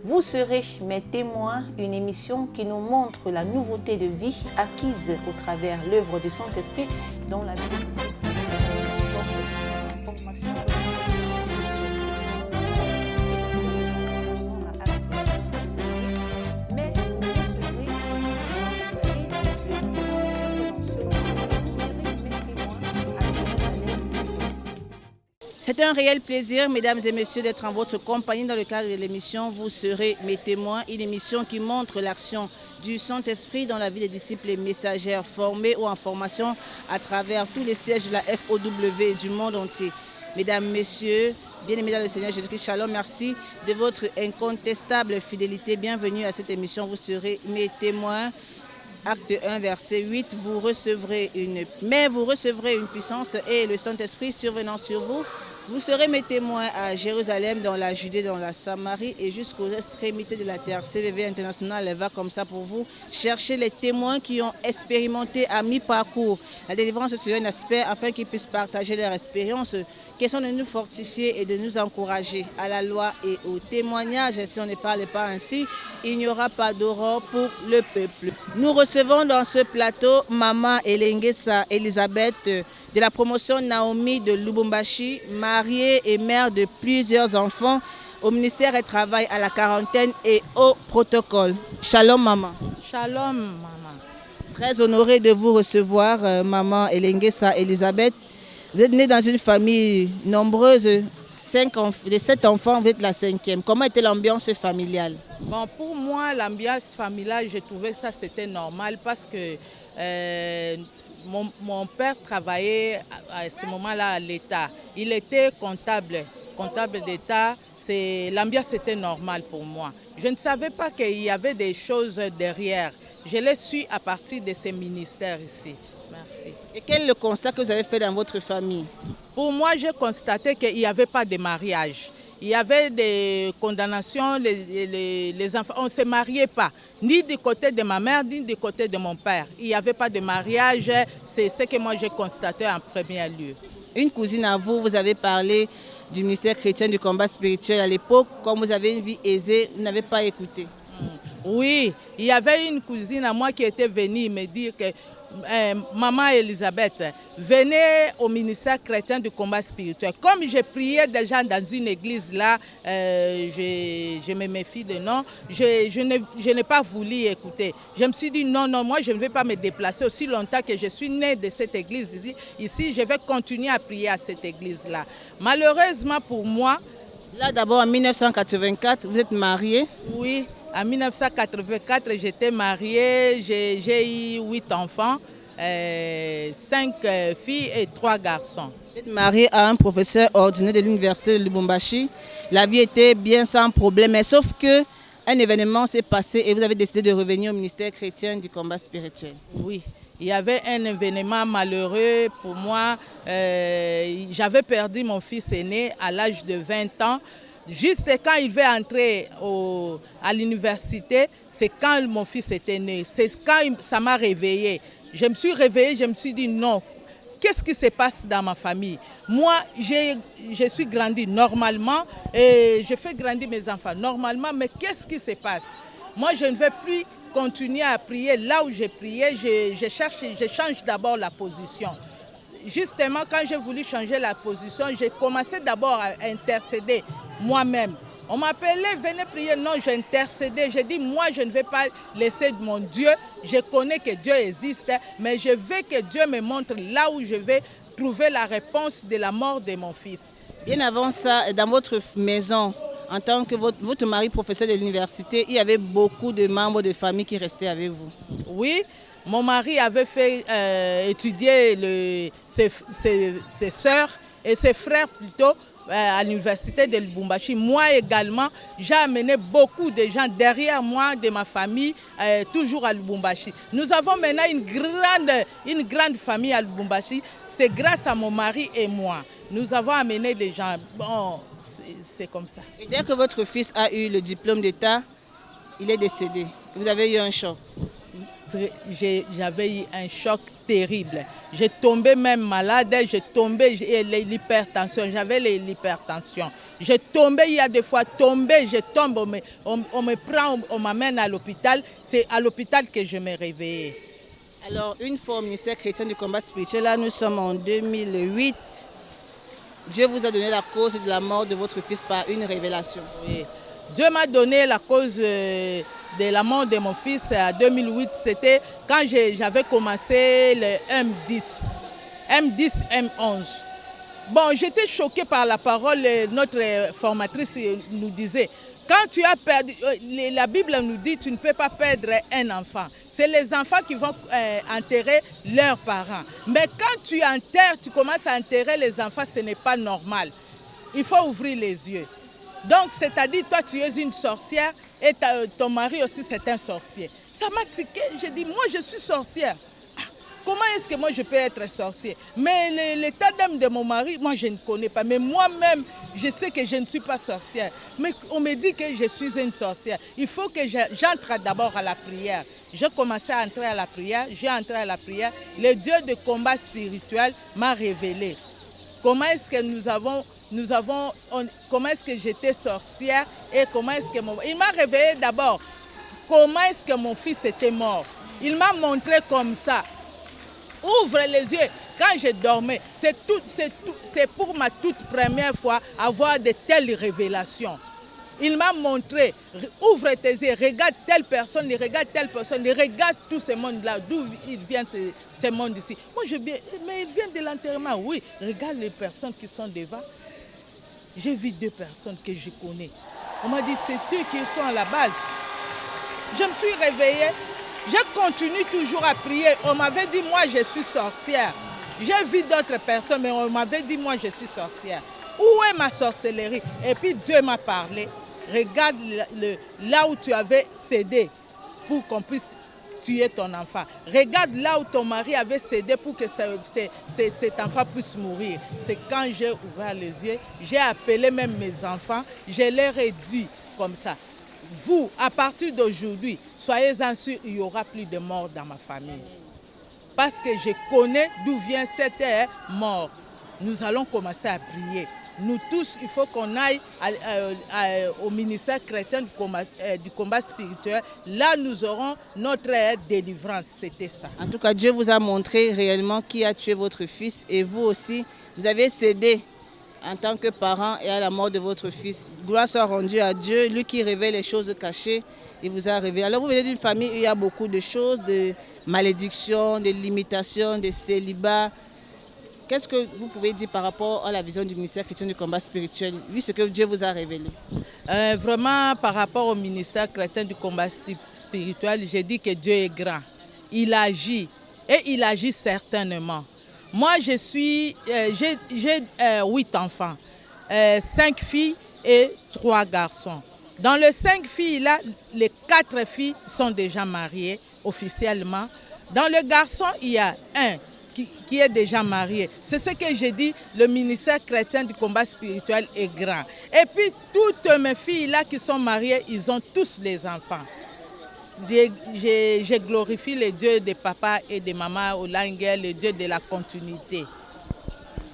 Vous serez mes témoins, une émission qui nous montre la nouveauté de vie acquise au travers l'œuvre du Saint-Esprit dans la vie de C'est un réel plaisir, mesdames et messieurs, d'être en votre compagnie dans le cadre de l'émission Vous serez mes témoins, une émission qui montre l'action du Saint-Esprit dans la vie des disciples et messagères formés ou en formation à travers tous les sièges de la FOW du monde entier. Mesdames, messieurs, bien-aimés dans le Seigneur Jésus-Christ, shalom, merci de votre incontestable fidélité. Bienvenue à cette émission Vous serez mes témoins. Acte 1, verset 8, vous recevrez une puissance et le Saint-Esprit survenant sur vous. Vous serez mes témoins à Jérusalem, dans la Judée, dans la Samarie et jusqu'aux extrémités de la terre. CVV International va comme ça pour vous chercher les témoins qui ont expérimenté à mi-parcours la délivrance sur un aspect afin qu'ils puissent partager leur expérience. Question de nous fortifier et de nous encourager à la loi et au témoignage. Et si on ne parle pas ainsi, il n'y aura pas d'aurore pour le peuple. Nous recevons dans ce plateau Maman Elengesa Elisabeth de la promotion Naomi de Lubumbashi, mariée et mère de plusieurs enfants au ministère du Travail, à la quarantaine et au protocole. Shalom maman. Shalom maman. Très honorée de vous recevoir Maman Elengesa Elisabeth. Vous êtes née dans une famille nombreuse, de 7 enfants, vous êtes la 5e. Comment était l'ambiance familiale? Bon, pour moi, l'ambiance familiale, j'ai trouvé ça c'était normal parce que mon père travaillait à ce moment-là à l'État. Il était comptable d'État. L'ambiance était normale pour moi. Je ne savais pas qu'il y avait des choses derrière. Je l'ai su à partir de ces ministères ici. Merci. Et quel est le constat que vous avez fait dans votre famille? Pour moi, j'ai constaté qu'il n'y avait pas de mariage. Il y avait des condamnations, les enfants, on ne se mariait pas, ni du côté de ma mère, ni du côté de mon père. Il n'y avait pas de mariage, c'est ce que moi j'ai constaté en premier lieu. Une cousine à vous, vous avez parlé du ministère chrétien du combat spirituel à l'époque. Comme vous avez une vie aisée, vous n'avez pas écouté. Oui, il y avait une cousine à moi qui était venue me dire que Maman Elisabeth, venez au ministère chrétien du combat spirituel. Comme j'ai prié déjà dans une église là, je me méfie de non, je n'ai pas voulu écouter. Je me suis dit non, moi je ne vais pas me déplacer aussi longtemps que je suis née de cette église ici, je vais continuer à prier à cette église là. Malheureusement pour moi... Là d'abord en 1984, vous êtes mariée? Oui. En 1984, j'étais mariée, j'ai eu 8 enfants, 5 filles et 3 garçons. Vous êtes mariée à un professeur ordinaire de l'université de Lubumbashi. La vie était bien sans problème, mais sauf qu'un événement s'est passé et vous avez décidé de revenir au ministère chrétien du combat spirituel. Oui, il y avait un événement malheureux pour moi. J'avais perdu mon fils aîné à l'âge de 20 ans. Juste quand il veut entrer à l'université, c'est quand mon fils était né. C'est quand ça m'a réveillée. Je me suis réveillée, je me suis dit non, qu'est-ce qui se passe dans ma famille? Moi, je suis grandie normalement et je fais grandir mes enfants normalement, mais qu'est-ce qui se passe? Moi, je ne vais plus continuer à prier là où j'ai prié. Je change d'abord la position. Justement, quand j'ai voulu changer la position, j'ai commencé d'abord à intercéder moi-même. On m'appelait, venez prier. Non, j'ai intercédé. J'ai dit, moi, je ne vais pas laisser mon Dieu. Je connais que Dieu existe, mais je veux que Dieu me montre là où je vais trouver la réponse de la mort de mon fils. Bien avant ça, dans votre maison, en tant que votre mari professeur de l'université, il y avait beaucoup de membres de famille qui restaient avec vous. Oui. Mon mari avait fait étudier ses sœurs et ses frères plutôt à l'université de Lubumbashi. Moi également, j'ai amené beaucoup de gens derrière moi, de ma famille, toujours à Lubumbashi. Nous avons maintenant une grande famille à Lubumbashi. C'est grâce à mon mari et moi. Nous avons amené des gens. Bon, c'est comme ça. Et dès que votre fils a eu le diplôme d'État, il est décédé. Vous avez eu un choc. j'avais eu un choc terrible. J'ai tombé même malade, j'ai tombé, l'hypertension, j'avais l'hypertension. J'ai tombé, il y a des fois tombé, je tombe, on me prend, on m'amène à l'hôpital. C'est à l'hôpital que je me réveillais. Alors, une fois au ministère chrétien du combat spirituel, là nous sommes en 2008. Dieu vous a donné la cause de la mort de votre fils par une révélation. Oui. Dieu m'a donné la cause de la mort de mon fils en 2008. C'était quand j'avais commencé le M10, M11. Bon, j'étais choquée par la parole. Notre formatrice nous disait, quand tu as perdu, la Bible nous dit, tu ne peux pas perdre un enfant. C'est les enfants qui vont enterrer leurs parents. Mais quand tu enterres, tu commences à enterrer les enfants, ce n'est pas normal. Il faut ouvrir les yeux. Donc, c'est-à-dire, toi, tu es une sorcière et ton mari aussi, c'est un sorcier. Ça m'a tiqué. J'ai dit, moi, je suis sorcière. Comment est-ce que moi, je peux être sorcière? Mais l'état d'âme de mon mari, moi, je ne connais pas. Mais moi-même, je sais que je ne suis pas sorcière. Mais on me dit que je suis une sorcière. Il faut que j'entre d'abord à la prière. J'ai commencé à entrer à la prière. J'ai entré à la prière. Le Dieu de combat spirituel m'a révélé. Comment est-ce que comment est-ce que j'étais sorcière et comment est-ce que il m'a réveillé d'abord. Comment est-ce que mon fils était mort? Il m'a montré comme ça. Ouvre les yeux. Quand je dormais, c'est pour ma toute première fois avoir de telles révélations. Il m'a montré, ouvre tes yeux, regarde telle personne, regarde tout ce monde-là, d'où il vient ce monde ici. Moi, mais il vient de l'enterrement, oui. Regarde les personnes qui sont devant. J'ai vu 2 personnes que je connais. On m'a dit, c'est eux qui sont à la base. Je me suis réveillée. Je continue toujours à prier. On m'avait dit, moi, je suis sorcière. J'ai vu d'autres personnes, mais on m'avait dit, moi, je suis sorcière. Où est ma sorcellerie? Et puis Dieu m'a parlé. Regarde là où tu avais cédé pour qu'on puisse tuer ton enfant. Regarde là où ton mari avait cédé pour que cet enfant puisse mourir. C'est quand j'ai ouvert les yeux, j'ai appelé même mes enfants, je leur ai dit comme ça. Vous, à partir d'aujourd'hui, soyez-en sûrs, il n'y aura plus de morts dans ma famille. Parce que je connais d'où vient cette mort. Nous allons commencer à prier. Nous tous, il faut qu'on aille au ministère chrétien du combat spirituel. Là, nous aurons notre délivrance. C'était ça. En tout cas, Dieu vous a montré réellement qui a tué votre fils. Et vous aussi, vous avez cédé en tant que parent et à la mort de votre fils. Gloire soit rendue à Dieu, lui qui révèle les choses cachées. Il vous a révélé. Alors vous venez d'une famille où il y a beaucoup de choses, de malédictions, de limitations, de célibat. Qu'est-ce que vous pouvez dire par rapport à la vision du ministère chrétien du combat spirituel, vu ce que Dieu vous a révélé? Vraiment, par rapport au ministère chrétien du combat spirituel, j'ai dit que Dieu est grand. Il agit, et il agit certainement. Moi, j'ai 8 enfants, 5 filles et 3 garçons. Dans les 5 filles-là, les 4 filles sont déjà mariées officiellement. Dans le garçon, il y a un qui est déjà marié. C'est ce que j'ai dit, le ministère chrétien du combat spirituel est grand. Et puis, toutes mes filles-là qui sont mariées, ils ont tous les enfants. Je glorifie le Dieu de papa et de maman Olangue, le Dieu de la continuité.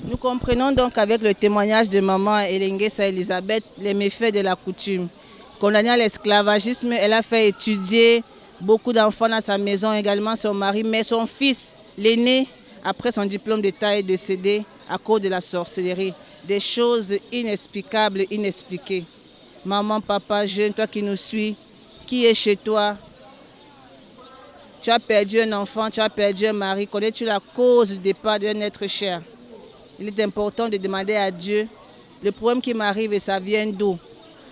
Nous comprenons donc avec le témoignage de maman Elengesa Elisabeth les méfaits de la coutume. Condamnée à l'esclavagisme, elle a fait étudier beaucoup d'enfants dans sa maison, également son mari, mais son fils, l'aîné, après son diplôme d'État, est décédé à cause de la sorcellerie. Des choses inexplicables, inexpliquées. Maman, papa, jeune, toi qui nous suis, qui est chez toi? Tu as perdu un enfant, tu as perdu un mari. Connais-tu la cause du départ d'un être cher? Il est important de demander à Dieu le problème qui m'arrive et ça vient d'où?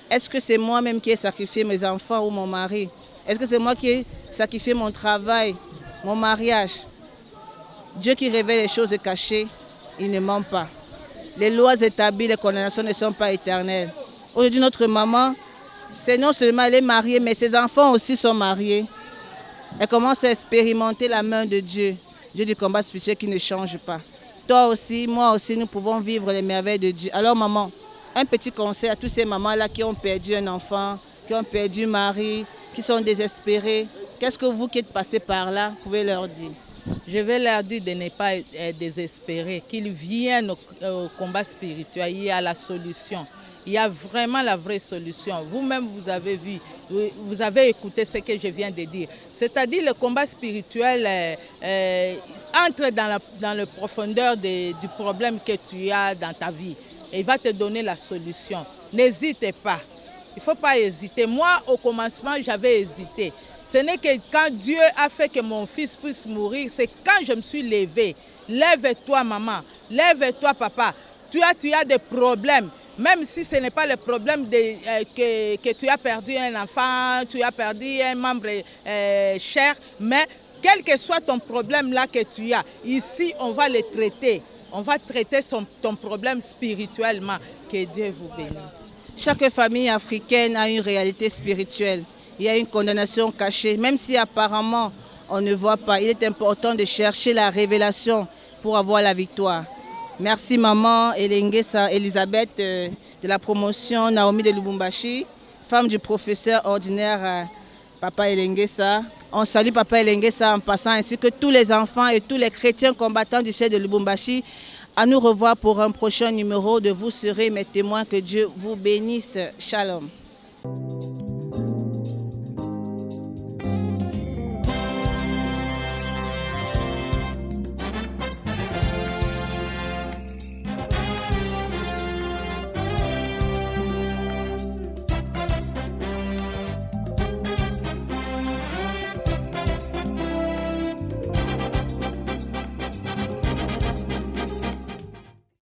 Est-ce que c'est moi-même qui ai sacrifié mes enfants ou mon mari? Est-ce que c'est moi qui ai sacrifié mon travail, mon mariage? Dieu qui révèle les choses cachées, il ne ment pas. Les lois établies, les condamnations ne sont pas éternelles. Aujourd'hui, notre maman, c'est non seulement elle est mariée, mais ses enfants aussi sont mariés. Elle commence à expérimenter la main de Dieu, Dieu du combat spirituel qui ne change pas. Toi aussi, moi aussi, nous pouvons vivre les merveilles de Dieu. Alors maman, un petit conseil à tous ces mamans-là qui ont perdu un enfant, qui ont perdu un mari, qui sont désespérées. Qu'est-ce que vous qui êtes passé par là, pouvez leur dire? Je vais leur dire de ne pas désespérer, qu'ils viennent au combat spirituel. Il y a la solution. Il y a vraiment la vraie solution. Vous-même, vous avez vu, vous avez écouté ce que je viens de dire. C'est-à-dire le combat spirituel entre dans la profondeur du problème que tu as dans ta vie. Et il va te donner la solution. N'hésitez pas. Il ne faut pas hésiter. Moi, au commencement, j'avais hésité. Ce n'est que quand Dieu a fait que mon fils puisse mourir, c'est quand je me suis levée. Lève-toi, maman. Lève-toi, papa. Tu as des problèmes. Même si ce n'est pas le problème que tu as perdu un enfant, tu as perdu un membre cher, mais quel que soit ton problème là que tu as, ici on va le traiter. On va traiter ton problème spirituellement. Que Dieu vous bénisse. Chaque famille africaine a une réalité spirituelle. Il y a une condamnation cachée, même si apparemment on ne voit pas. Il est important de chercher la révélation pour avoir la victoire. Merci maman Elengesa Elisabeth de la promotion Naomi de Lubumbashi, femme du professeur ordinaire Papa Elengesa. On salue Papa Elengesa en passant, ainsi que tous les enfants et tous les chrétiens combattants du ciel de Lubumbashi. À nous revoir pour un prochain numéro de Vous serez mes témoins. Que Dieu vous bénisse. Shalom.